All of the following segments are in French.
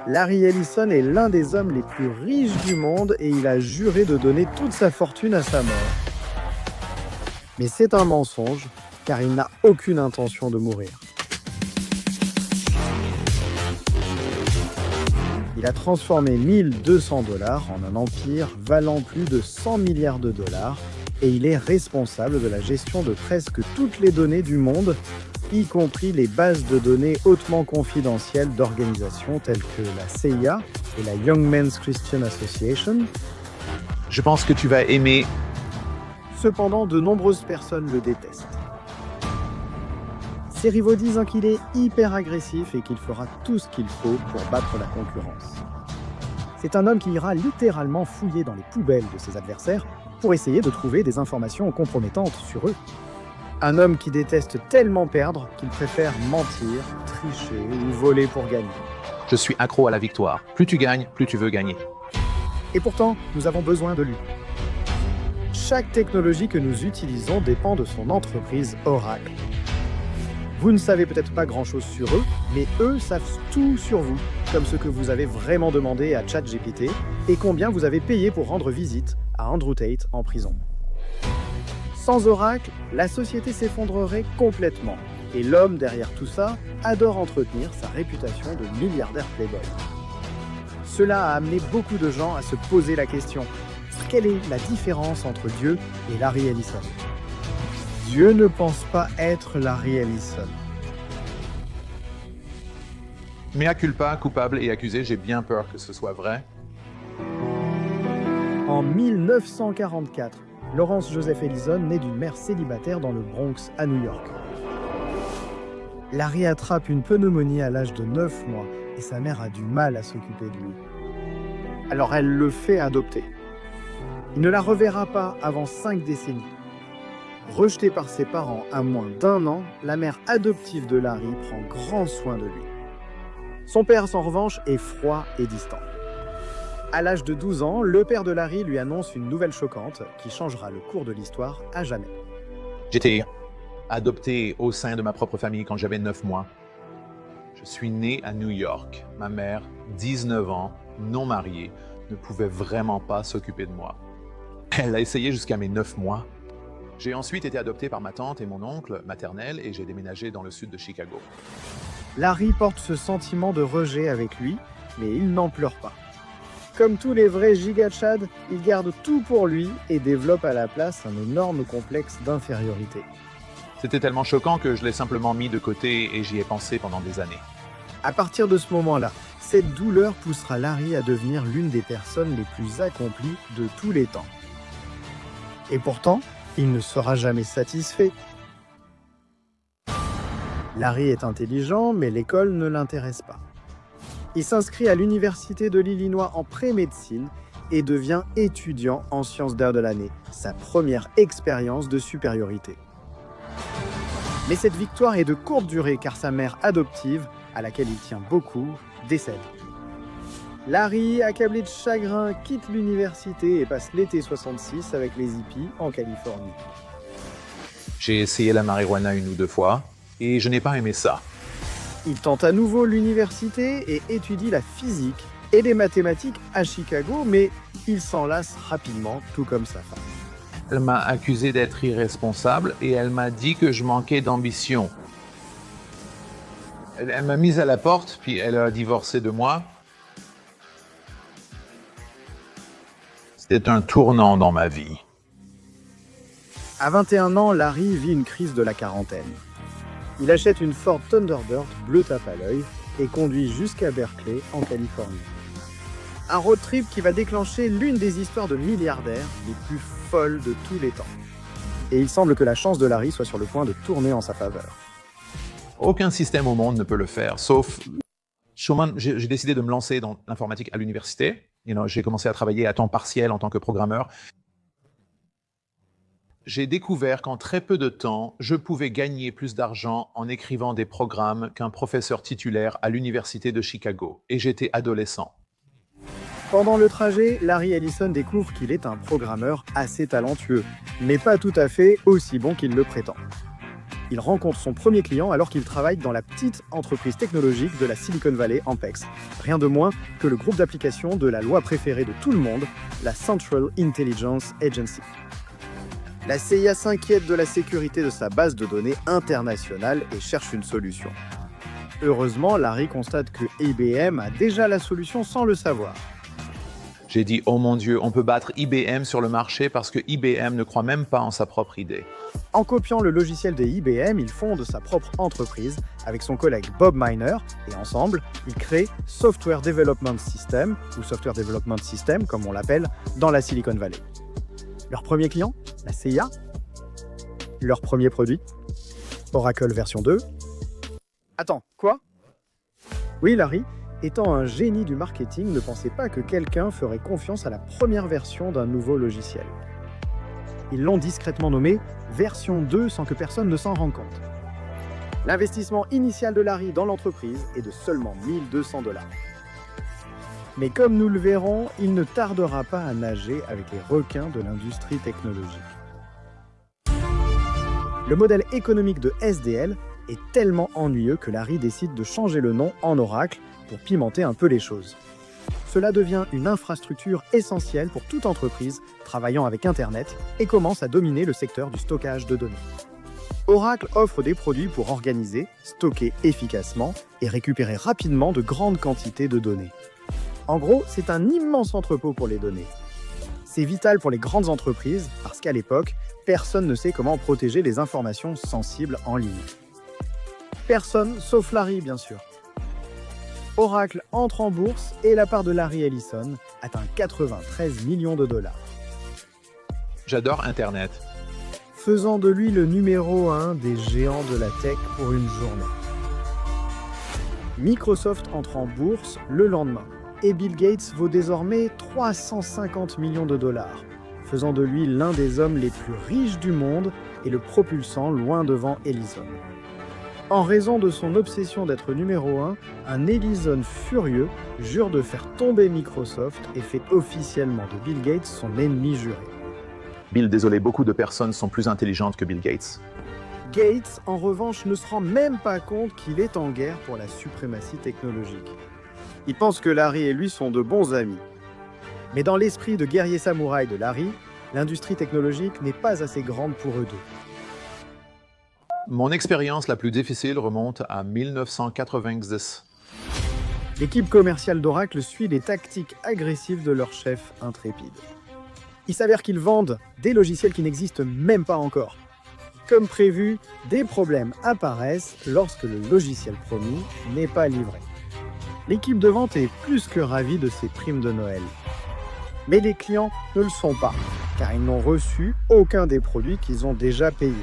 Larry Ellison est l'un des hommes les plus riches du monde et il a juré de donner toute sa fortune à sa mort. Mais c'est un mensonge, car il n'a aucune intention de mourir. Il a transformé 1200 $ en un empire valant plus de 100 milliards de dollars et il est responsable de la gestion de presque toutes les données du monde, y compris les bases de données hautement confidentielles d'organisations telles que la CIA et la Young Men's Christian Association. Je pense que tu vas aimer. Cependant, de nombreuses personnes le détestent. Ses rivaux disent qu'il est hyper agressif et qu'il fera tout ce qu'il faut pour battre la concurrence. C'est un homme qui ira littéralement fouiller dans les poubelles de ses adversaires pour essayer de trouver des informations compromettantes sur eux. Un homme qui déteste tellement perdre qu'il préfère mentir, tricher ou voler pour gagner. Je suis accro à la victoire. Plus tu gagnes, plus tu veux gagner. Et pourtant, nous avons besoin de lui. Chaque technologie que nous utilisons dépend de son entreprise Oracle. Vous ne savez peut-être pas grand-chose sur eux, mais eux savent tout sur vous, comme ce que vous avez vraiment demandé à ChatGPT et combien vous avez payé pour rendre visite à Andrew Tate en prison. Sans Oracle, la société s'effondrerait complètement. Et l'homme derrière tout ça adore entretenir sa réputation de milliardaire playboy. Cela a amené beaucoup de gens à se poser la question: quelle est la différence entre Dieu et Larry Ellison? Dieu ne pense pas être Larry Ellison. Mea culpa, coupable et accusé, j'ai bien peur que ce soit vrai. En 1944, Lawrence Joseph Ellison naît d'une mère célibataire dans le Bronx, à New York. Larry attrape une pneumonie à l'âge de 9 mois et sa mère a du mal à s'occuper de lui. Alors elle le fait adopter. Il ne la reverra pas avant 5 décennies. Rejetée par ses parents à moins d'1 an, la mère adoptive de Larry prend grand soin de lui. Son père, en revanche, est froid et distant. À l'âge de 12 ans, le père de Larry lui annonce une nouvelle choquante qui changera le cours de l'histoire à jamais. J'étais adopté au sein de ma propre famille quand j'avais 9 mois. Je suis né à New York. Ma mère, 19 ans, non mariée, ne pouvait vraiment pas s'occuper de moi. Elle a essayé jusqu'à mes 9 mois. J'ai ensuite été adopté par ma tante et mon oncle maternel et j'ai déménagé dans le sud de Chicago. Larry porte ce sentiment de rejet avec lui, mais il n'en pleure pas. Comme tous les vrais giga-chads, il garde tout pour lui et développe à la place un énorme complexe d'infériorité. C'était tellement choquant que je l'ai simplement mis de côté et j'y ai pensé pendant des années. À partir de ce moment-là, cette douleur poussera Larry à devenir l'une des personnes les plus accomplies de tous les temps. Et pourtant, il ne sera jamais satisfait. Larry est intelligent, mais l'école ne l'intéresse pas. Il s'inscrit à l'université de l'Illinois en pré-médecine et devient étudiant en sciences d'air de l'année, sa première expérience de supériorité. Mais cette victoire est de courte durée car sa mère adoptive, à laquelle il tient beaucoup, décède. Larry, accablé de chagrin, quitte l'université et passe l'été 66 avec les hippies en Californie. J'ai essayé la marijuana 1 ou 2 fois et je n'ai pas aimé ça. Il tente à nouveau l'université et étudie la physique et les mathématiques à Chicago, mais il s'en lasse rapidement, tout comme sa femme. Elle m'a accusé d'être irresponsable et elle m'a dit que je manquais d'ambition. Elle m'a mise à la porte, puis elle a divorcé de moi. C'était un tournant dans ma vie. À 21 ans, Larry vit une crise de la quarantaine. Il achète une Ford Thunderbird bleu tape à l'œil et conduit jusqu'à Berkeley, en Californie. Un road trip qui va déclencher l'une des histoires de milliardaires les plus folles de tous les temps. Et il semble que la chance de Larry soit sur le point de tourner en sa faveur. Aucun système au monde ne peut le faire, sauf... J'ai décidé de me lancer dans l'informatique à l'université. J'ai commencé à travailler à temps partiel en tant que programmeur. J'ai découvert qu'en très peu de temps, je pouvais gagner plus d'argent en écrivant des programmes qu'un professeur titulaire à l'université de Chicago. Et j'étais adolescent. Pendant le trajet, Larry Ellison découvre qu'il est un programmeur assez talentueux, mais pas tout à fait aussi bon qu'il le prétend. il rencontre son premier client alors qu'il travaille dans la petite entreprise technologique de la Silicon Valley, Ampex. Rien de moins que le groupe d'applications de la loi préférée de tout le monde, la Central Intelligence Agency. La CIA s'inquiète de la sécurité de sa base de données internationale et cherche une solution. Heureusement, Larry constate que IBM a déjà la solution sans le savoir. J'ai dit, oh mon Dieu, on peut battre IBM sur le marché parce que IBM ne croit même pas en sa propre idée. En copiant le logiciel de IBM, il fonde sa propre entreprise avec son collègue Bob Miner et ensemble, ils créent Software Development System, ou Software Development System comme on l'appelle, dans la Silicon Valley. Leur premier client, la CIA. Leur premier produit, Oracle version 2. Attends, quoi? Oui, Larry, étant un génie du marketing, ne pensait pas que quelqu'un ferait confiance à la première version d'un nouveau logiciel. Ils l'ont discrètement nommé version 2 sans que personne ne s'en rende compte. L'investissement initial de Larry dans l'entreprise est de seulement 1200 $. Mais comme nous le verrons, il ne tardera pas à nager avec les requins de l'industrie technologique. Le modèle économique de SDL est tellement ennuyeux que Larry décide de changer le nom en Oracle pour pimenter un peu les choses. Cela devient une infrastructure essentielle pour toute entreprise travaillant avec Internet et commence à dominer le secteur du stockage de données. Oracle offre des produits pour organiser, stocker efficacement et récupérer rapidement de grandes quantités de données. En gros, c'est un immense entrepôt pour les données. C'est vital pour les grandes entreprises parce qu'à l'époque, personne ne sait comment protéger les informations sensibles en ligne. Personne, sauf Larry, bien sûr. Oracle entre en bourse et la part de Larry Ellison atteint 93 millions $. J'adore Internet. Faisant de lui le numéro 1 des géants de la tech pour une journée. Microsoft entre en bourse le lendemain et Bill Gates vaut désormais 350 millions $, faisant de lui l'un des hommes les plus riches du monde et le propulsant loin devant Ellison. En raison de son obsession d'être numéro 1, un Ellison furieux jure de faire tomber Microsoft et fait officiellement de Bill Gates son ennemi juré. Bill, désolé, beaucoup de personnes sont plus intelligentes que Bill Gates. Gates, en revanche, ne se rend même pas compte qu'il est en guerre pour la suprématie technologique. Il pense que Larry et lui sont de bons amis. Mais dans l'esprit de guerrier samouraï de Larry, l'industrie technologique n'est pas assez grande pour eux deux. Mon expérience la plus difficile remonte à 1990. L'équipe commerciale d'Oracle suit les tactiques agressives de leur chef intrépide. Il s'avère qu'ils vendent des logiciels qui n'existent même pas encore. Comme prévu, des problèmes apparaissent lorsque le logiciel promis n'est pas livré. L'équipe de vente est plus que ravie de ces primes de Noël. Mais les clients ne le sont pas, car ils n'ont reçu aucun des produits qu'ils ont déjà payés.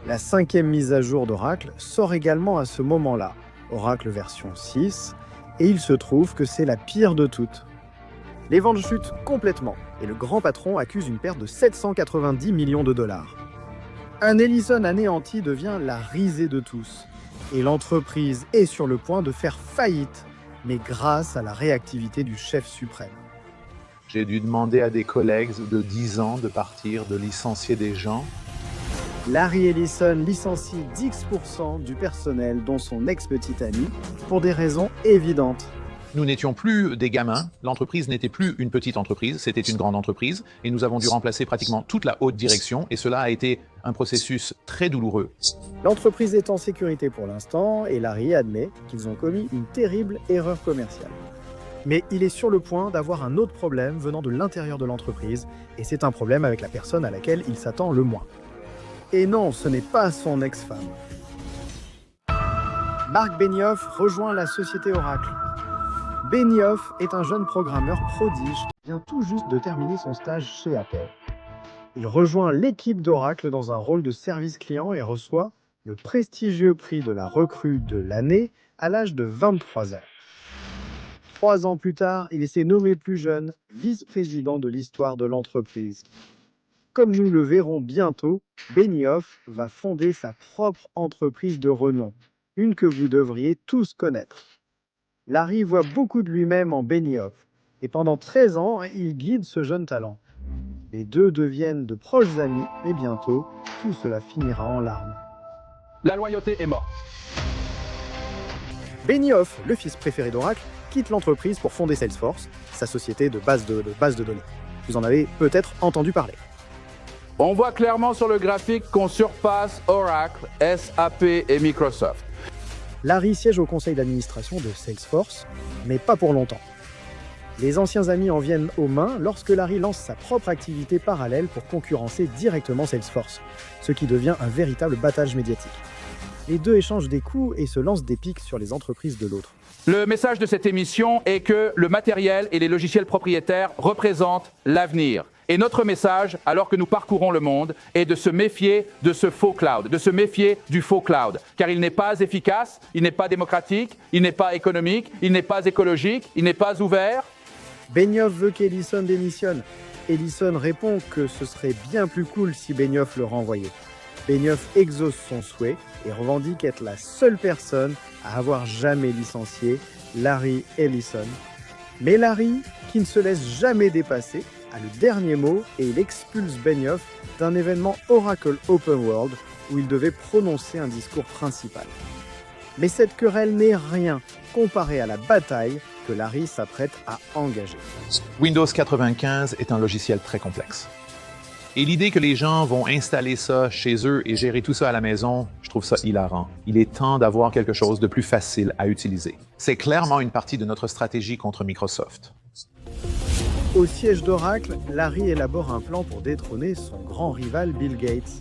La 5e mise à jour d'Oracle sort également à ce moment-là, Oracle version 6, et il se trouve que c'est la pire de toutes. Les ventes chutent complètement, et le grand patron accuse une perte de 790 millions $. Un Ellison anéanti devient la risée de tous, et l'entreprise est sur le point de faire faillite, mais grâce à la réactivité du chef suprême. J'ai dû demander à des collègues de 10 ans de partir, de licencier des gens. Larry Ellison licencie 10% du personnel, dont son ex-petite amie, pour des raisons évidentes. Nous n'étions plus des gamins, l'entreprise n'était plus une petite entreprise, c'était une grande entreprise, et nous avons dû remplacer pratiquement toute la haute direction, et cela a été un processus très douloureux. L'entreprise est en sécurité pour l'instant, et Larry admet qu'ils ont commis une terrible erreur commerciale. Mais il est sur le point d'avoir un autre problème venant de l'intérieur de l'entreprise, et c'est un problème avec la personne à laquelle il s'attend le moins. Et non, ce n'est pas son ex-femme. Mark Benioff rejoint la société Oracle. Benioff est un jeune programmeur prodige qui vient tout juste de terminer son stage chez Apple. Il rejoint l'équipe d'Oracle dans un rôle de service client et reçoit le prestigieux prix de la recrue de l'année à l'âge de 23 ans. 3 ans plus tard, il s'est nommé plus jeune vice-président de l'histoire de l'entreprise. Comme nous le verrons bientôt, Benioff va fonder sa propre entreprise de renom, une que vous devriez tous connaître. Larry voit beaucoup de lui-même en Benioff, et pendant 13 ans, il guide ce jeune talent. Les deux deviennent de proches amis, et bientôt, tout cela finira en larmes. La loyauté est morte. Benioff, le fils préféré d'Oracle, quitte l'entreprise pour fonder Salesforce, sa société de base de données. Vous en avez peut-être entendu parler. On voit clairement sur le graphique qu'on surpasse Oracle, SAP et Microsoft. Larry siège au conseil d'administration de Salesforce, mais pas pour longtemps. Les anciens amis en viennent aux mains lorsque Larry lance sa propre activité parallèle pour concurrencer directement Salesforce, ce qui devient un véritable battage médiatique. Les deux échangent des coups et se lancent des piques sur les entreprises de l'autre. Le message de cette émission est que le matériel et les logiciels propriétaires représentent l'avenir. Et notre message, alors que nous parcourons le monde, est de se méfier de ce faux cloud, de se méfier du faux cloud, car il n'est pas efficace, il n'est pas démocratique, il n'est pas économique, il n'est pas écologique, il n'est pas ouvert. Benioff veut qu'Ellison démissionne. Ellison répond que ce serait bien plus cool si Benioff le renvoyait. Benioff exauce son souhait et revendique être la seule personne à avoir jamais licencié Larry Ellison. Mais Larry, qui ne se laisse jamais dépasser, a le dernier mot et il expulse Benioff d'un événement Oracle Open World où il devait prononcer un discours principal. Mais cette querelle n'est rien comparée à la bataille que Larry s'apprête à engager. Windows 95 est un logiciel très complexe. Et l'idée que les gens vont installer ça chez eux et gérer tout ça à la maison, je trouve ça hilarant. Il est temps d'avoir quelque chose de plus facile à utiliser. C'est clairement une partie de notre stratégie contre Microsoft. Au siège d'Oracle, Larry élabore un plan pour détrôner son grand rival Bill Gates,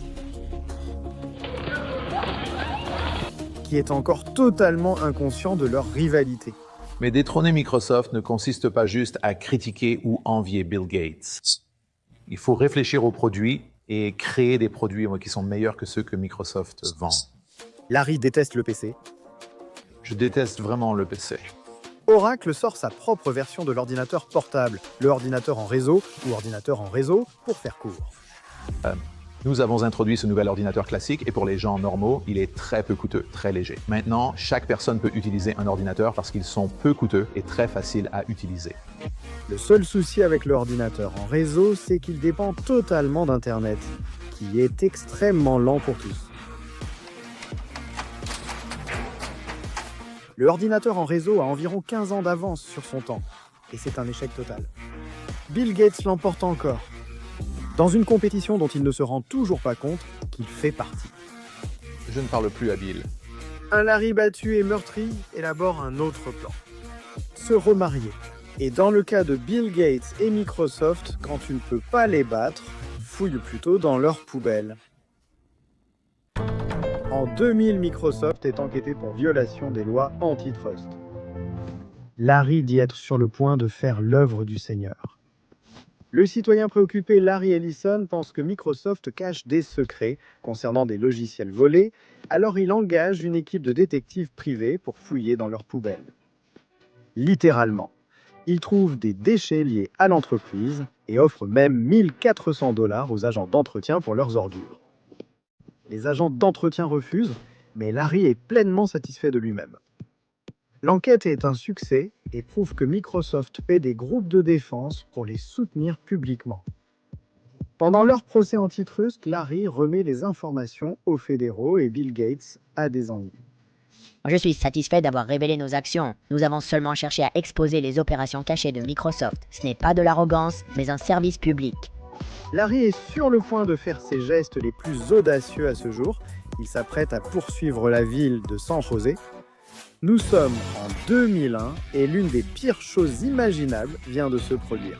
qui est encore totalement inconscient de leur rivalité. Mais détrôner Microsoft ne consiste pas juste à critiquer ou envier Bill Gates. Il faut réfléchir aux produits et créer des produits qui sont meilleurs que ceux que Microsoft vend. Larry déteste le PC. Je déteste vraiment le PC. Oracle sort sa propre version de l'ordinateur portable, le ordinateur en réseau ou ordinateur en réseau pour faire court. Nous avons introduit ce nouvel ordinateur classique et pour les gens normaux, il est très peu coûteux, très léger. Maintenant, chaque personne peut utiliser un ordinateur parce qu'ils sont peu coûteux et très faciles à utiliser. Le seul souci avec l'ordinateur en réseau, c'est qu'il dépend totalement d'Internet, qui est extrêmement lent pour tous. Le ordinateur en réseau a environ 15 ans d'avance sur son temps, et c'est un échec total. Bill Gates l'emporte encore, dans une compétition dont il ne se rend toujours pas compte qu'il fait partie. Je ne parle plus à Bill. Un Larry battu et meurtri élabore un autre plan. Se remarier. Et dans le cas de Bill Gates et Microsoft, quand tu ne peux pas les battre, fouille plutôt dans leur poubelle. En 2000, Microsoft est enquêté pour violation des lois antitrust. Larry dit être sur le point de faire l'œuvre du Seigneur. Le citoyen préoccupé Larry Ellison pense que Microsoft cache des secrets concernant des logiciels volés, alors il engage une équipe de détectives privés pour fouiller dans leurs poubelles. Littéralement, il trouve des déchets liés à l'entreprise et offre même 1400 $ aux agents d'entretien pour leurs ordures. Les agents d'entretien refusent, mais Larry est pleinement satisfait de lui-même. L'enquête est un succès et prouve que Microsoft paie des groupes de défense pour les soutenir publiquement. Pendant leur procès antitrust, Larry remet les informations aux fédéraux et Bill Gates a des ennuis. Je suis satisfait d'avoir révélé nos actions. Nous avons seulement cherché à exposer les opérations cachées de Microsoft. Ce n'est pas de l'arrogance, mais un service public. Larry est sur le point de faire ses gestes les plus audacieux à ce jour. Il s'apprête à poursuivre la ville de San José. Nous sommes en 2001 et l'une des pires choses imaginables vient de se produire.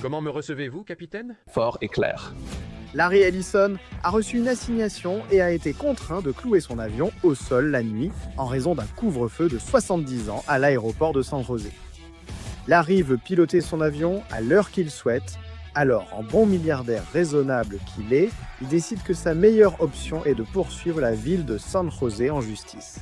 Comment me recevez-vous, capitaine? Fort et clair. Larry Ellison a reçu une assignation et a été contraint de clouer son avion au sol la nuit en raison d'un couvre-feu de 70 ans à l'aéroport de San José. Larry veut piloter son avion à l'heure qu'il souhaite. Alors, en bon milliardaire raisonnable qu'il est, il décide que sa meilleure option est de poursuivre la ville de San José en justice.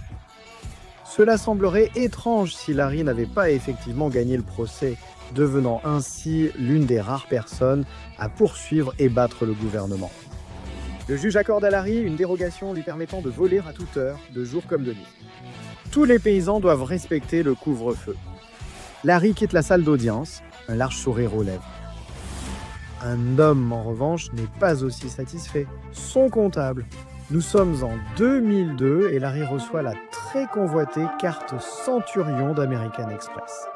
Cela semblerait étrange si Larry n'avait pas effectivement gagné le procès, devenant ainsi l'une des rares personnes à poursuivre et battre le gouvernement. Le juge accorde à Larry une dérogation lui permettant de voler à toute heure, de jour comme de nuit. Tous les paysans doivent respecter le couvre-feu. Larry quitte la salle d'audience, un large sourire aux lèvres. Un homme, en revanche, n'est pas aussi satisfait. Son comptable. Nous sommes en 2002 et Larry reçoit la très convoitée carte Centurion d'American Express.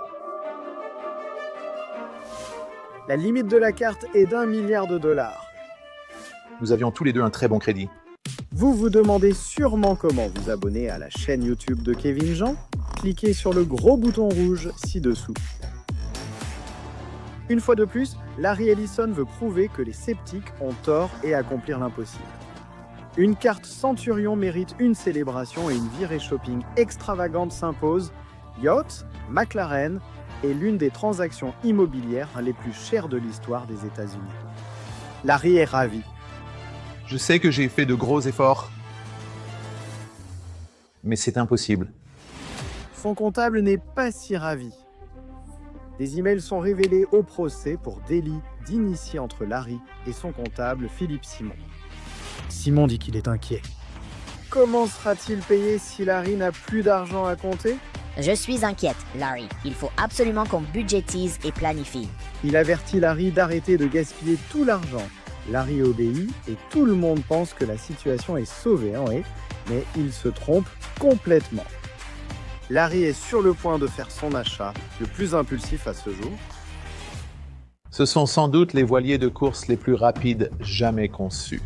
La limite de la carte est d'1 milliard de dollars. Nous avions tous les deux un très bon crédit. Vous vous demandez sûrement comment vous abonner à la chaîne YouTube de Kevin Jean? Cliquez sur le gros bouton rouge ci-dessous. Une fois de plus, Larry Ellison veut prouver que les sceptiques ont tort et accomplir l'impossible. Une carte Centurion mérite une célébration et une virée shopping extravagante s'impose. Yacht, McLaren est l'une des transactions immobilières les plus chères de l'histoire des États-Unis. Larry est ravi. Je sais que j'ai fait de gros efforts, mais c'est impossible. Son comptable n'est pas si ravi. Des emails sont révélés au procès pour délit d'initié entre Larry et son comptable Philippe Simon. Simon dit qu'il est inquiet. Comment sera-t-il payé si Larry n'a plus d'argent à compter? Je suis inquiète, Larry. Il faut absolument qu'on budgétise et planifie. Il avertit Larry d'arrêter de gaspiller tout l'argent. Larry obéit et tout le monde pense que la situation est sauvée, oui, mais il se trompe complètement. Larry est sur le point de faire son achat le plus impulsif à ce jour. Ce sont sans doute les voiliers de course les plus rapides jamais conçus.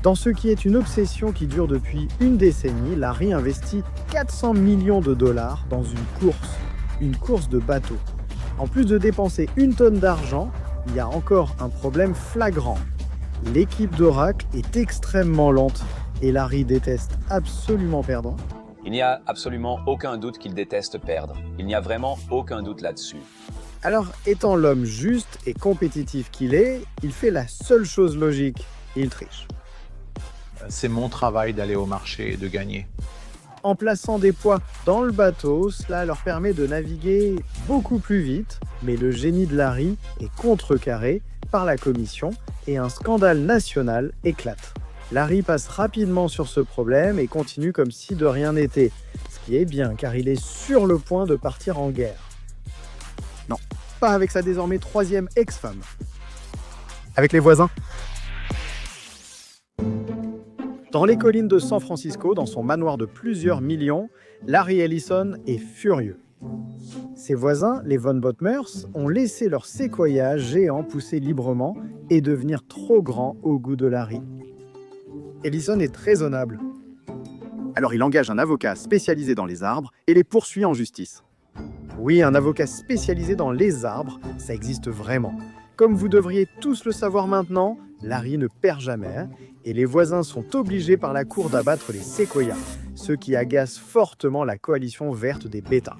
Dans ce qui est une obsession qui dure depuis une décennie, Larry investit 400 millions de dollars dans une course de bateau. En plus de dépenser 1 tonne d'argent, il y a encore un problème flagrant. L'équipe d'Oracle est extrêmement lente et Larry déteste absolument perdre. Il n'y a absolument aucun doute qu'il déteste perdre. Il n'y a vraiment aucun doute là-dessus. Alors, étant l'homme juste et compétitif qu'il est, il fait la seule chose logique, il triche. C'est mon travail d'aller au marché et de gagner. En plaçant des poids dans le bateau, cela leur permet de naviguer beaucoup plus vite, mais le génie de Larry est contrecarré par la commission et un scandale national éclate. Larry passe rapidement sur ce problème et continue comme si de rien n'était, ce qui est bien car il est sur le point de partir en guerre. Non, pas avec sa désormais 3e ex-femme. Avec les voisins. Dans les collines de San Francisco, dans son manoir de plusieurs millions, Larry Ellison est furieux. Ses voisins, les Von Bottmers, ont laissé leur séquoia géant pousser librement et devenir trop grand au goût de Larry. Ellison est raisonnable. Alors il engage un avocat spécialisé dans les arbres et les poursuit en justice. Oui, un avocat spécialisé dans les arbres, ça existe vraiment. Comme vous devriez tous le savoir maintenant, Larry ne perd jamais, et les voisins sont obligés par la cour d'abattre les séquoias, ce qui agace fortement la coalition verte des bêtas.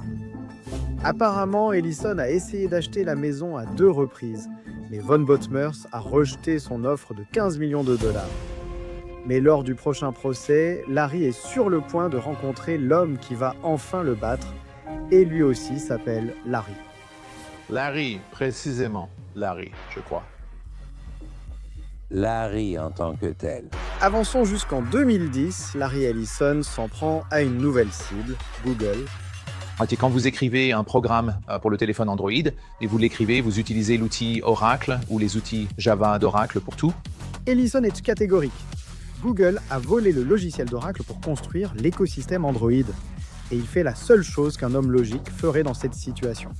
Apparemment, Ellison a essayé d'acheter la maison à 2 reprises, mais Von Bottmers a rejeté son offre de 15 millions de dollars. Mais lors du prochain procès, Larry est sur le point de rencontrer l'homme qui va enfin le battre, et lui aussi s'appelle Larry. Larry, précisément. Larry, je crois. Larry en tant que tel. Avançons jusqu'en 2010, Larry Ellison s'en prend à une nouvelle cible, Google. Et quand vous écrivez un programme pour le téléphone Android, et vous l'écrivez, vous utilisez l'outil Oracle ou les outils Java d'Oracle pour tout. Ellison est catégorique. Google a volé le logiciel d'Oracle pour construire l'écosystème Android. Et il fait la seule chose qu'un homme logique ferait dans cette situation.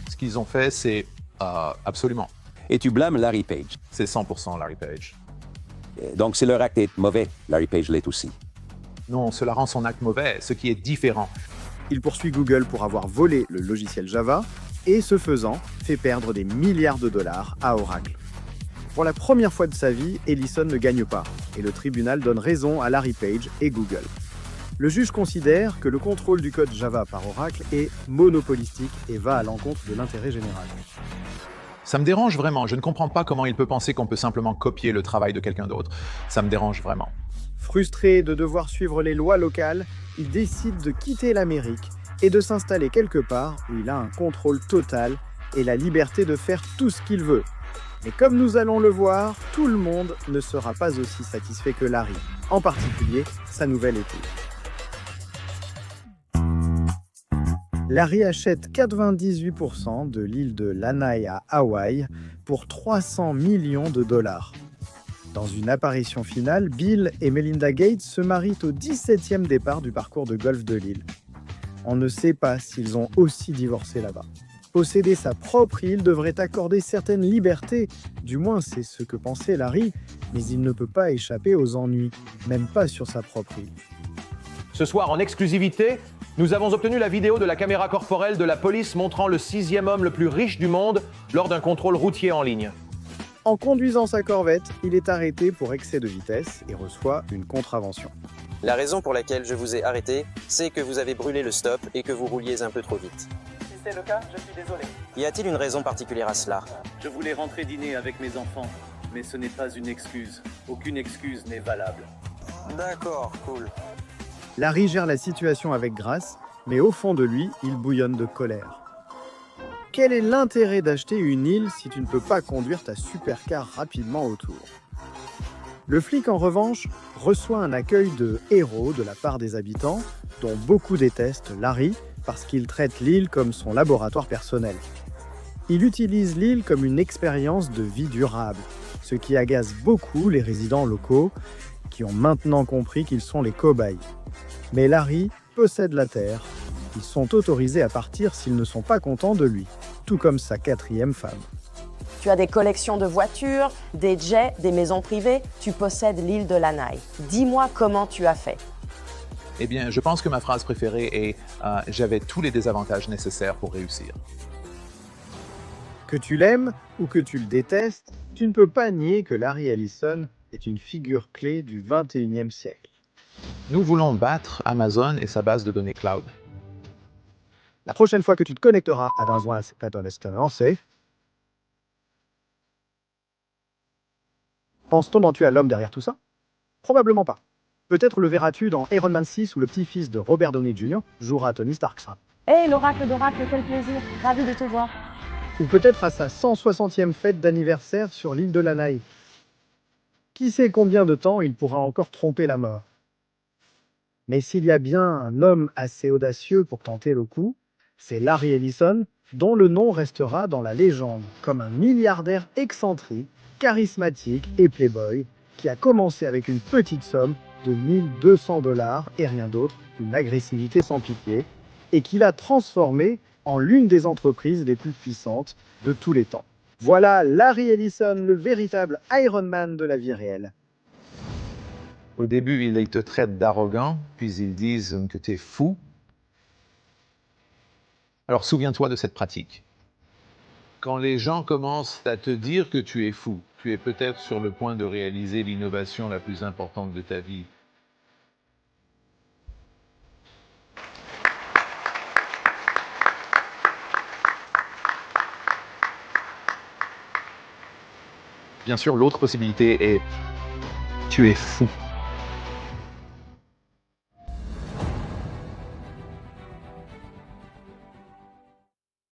Ce qu'ils ont fait, c'est absolument. Et tu blâmes Larry Page. C'est 100% Larry Page. Donc si leur acte est mauvais, Larry Page l'est aussi. Non, cela rend son acte mauvais, ce qui est différent. Il poursuit Google pour avoir volé le logiciel Java et, ce faisant, fait perdre des milliards de dollars à Oracle. Pour la première fois de sa vie, Ellison ne gagne pas et le tribunal donne raison à Larry Page et Google. Le juge considère que le contrôle du code Java par Oracle est monopolistique et va à l'encontre de l'intérêt général. Ça me dérange vraiment. Je ne comprends pas comment il peut penser qu'on peut simplement copier le travail de quelqu'un d'autre. Ça me dérange vraiment. Frustré de devoir suivre les lois locales, il décide de quitter l'Amérique et de s'installer quelque part où il a un contrôle total et la liberté de faire tout ce qu'il veut. Mais comme nous allons le voir, tout le monde ne sera pas aussi satisfait que Larry, en particulier sa nouvelle épouse. Larry achète 98% de l'île de Lanai à Hawaï pour 300 millions de dollars. Dans une apparition finale, Bill et Melinda Gates se marient au 17e départ du parcours de golf de l'île. On ne sait pas s'ils ont aussi divorcé là-bas. Posséder sa propre île devrait accorder certaines libertés, du moins c'est ce que pensait Larry, mais il ne peut pas échapper aux ennuis, même pas sur sa propre île. Ce soir, en exclusivité, nous avons obtenu la vidéo de la caméra corporelle de la police montrant le 6e homme le plus riche du monde lors d'un contrôle routier en ligne. En conduisant sa Corvette, il est arrêté pour excès de vitesse et reçoit une contravention. La raison pour laquelle je vous ai arrêté, c'est que vous avez brûlé le stop et que vous rouliez un peu trop vite. Si c'est le cas, je suis désolé. Y a-t-il une raison particulière à cela? Je voulais rentrer dîner avec mes enfants, mais ce n'est pas une excuse. Aucune excuse n'est valable. D'accord, cool. Larry gère la situation avec grâce, mais au fond de lui, il bouillonne de colère. Quel est l'intérêt d'acheter une île si tu ne peux pas conduire ta supercar rapidement autour? Le flic, en revanche, reçoit un accueil de héros de la part des habitants, dont beaucoup détestent Larry parce qu'il traite l'île comme son laboratoire personnel. Il utilise l'île comme une expérience de vie durable, ce qui agace beaucoup les résidents locaux qui ont maintenant compris qu'ils sont les cobayes. Mais Larry possède la terre. Ils sont autorisés à partir s'ils ne sont pas contents de lui, tout comme sa 4e femme. Tu as des collections de voitures, des jets, des maisons privées, tu possèdes l'île de Lanai. Dis-moi comment tu as fait. Eh bien, je pense que ma phrase préférée est « j'avais tous les désavantages nécessaires pour réussir ». Que tu l'aimes ou que tu le détestes, tu ne peux pas nier que Larry Ellison est une figure clé du 21e siècle. Nous voulons battre Amazon et sa base de données cloud. La prochaine fois que tu te connecteras à Danzoas c'est... Pense-t-on tu as l'homme derrière tout ça? Probablement pas. Peut-être le verras-tu dans Iron Man 6 où le petit-fils de Robert Downey Jr. jouera Tony Stark. Hé, l'oracle d'oracle, quel plaisir. Ravi de te voir. Ou peut-être à sa 160e fête d'anniversaire sur l'île de Lanai. Qui sait combien de temps il pourra encore tromper la mort. Mais s'il y a bien un homme assez audacieux pour tenter le coup, c'est Larry Ellison, dont le nom restera dans la légende comme un milliardaire excentrique, charismatique et playboy, qui a commencé avec une petite somme de 1200 $ et rien d'autre, une agressivité sans pitié, et qui l'a transformé en l'une des entreprises les plus puissantes de tous les temps. Voilà Larry Ellison, le véritable Iron Man de la vie réelle. Au début, ils te traitent d'arrogant, puis ils disent que tu es fou. Alors souviens-toi de cette pratique. Quand les gens commencent à te dire que tu es fou, tu es peut-être sur le point de réaliser l'innovation la plus importante de ta vie. Bien sûr, l'autre possibilité est « tu es fou ».